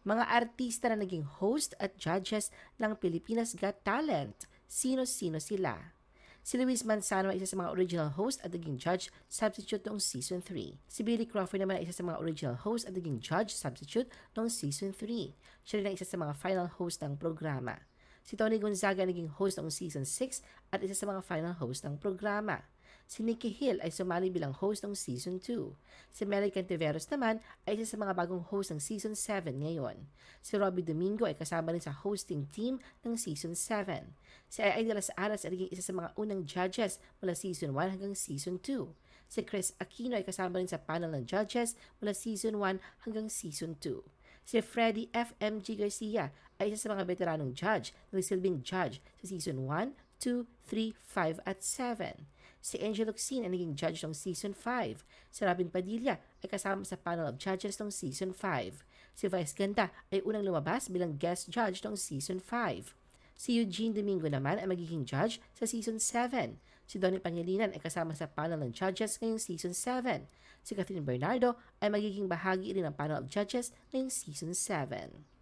Mga artista na naging host at judges ng Pilipinas Got Talent. Sino-sino sila? Si Luis Manzano ay isa sa mga original host at naging judge substitute noong Season 3. Si Billy Crawford naman ay isa sa mga original host at naging judge substitute noong Season 3. Siya rin ay isa sa mga final host ng programa. Si Tony Gonzaga naging host noong Season 6 at isa sa mga final host ng programa. Si Nikki Hill ay sumali bilang host ng Season 2. Si Mary Cantiveros naman ay isa sa mga bagong host ng Season 7 ngayon. Si Robbie Domingo ay kasama rin sa hosting team ng Season 7. Si Ai de las Aras ay naging isa sa mga unang judges mula Season 1 hanggang Season 2. Si Chris Aquino ay kasama rin sa panel ng judges mula Season 1 hanggang Season 2. Si Freddie FMG Garcia ay isa sa mga veteranong judge na nagsilbing judge sa Season 1, 2, 3, 5 at 7. Si Angel Locsin ay naging judge ng Season 5. Si Robin Padilla ay kasama sa panel of judges ng Season 5. Si Vice Ganda ay unang lumabas bilang guest judge ng Season 5. Si Eugene Domingo naman ay magiging judge sa Season 7. Si Donnie Pangilinan ay kasama sa panel ng judges ngayong Season 7. Si Catherine Bernardo ay magiging bahagi rin ng panel of judges ngayong Season 7.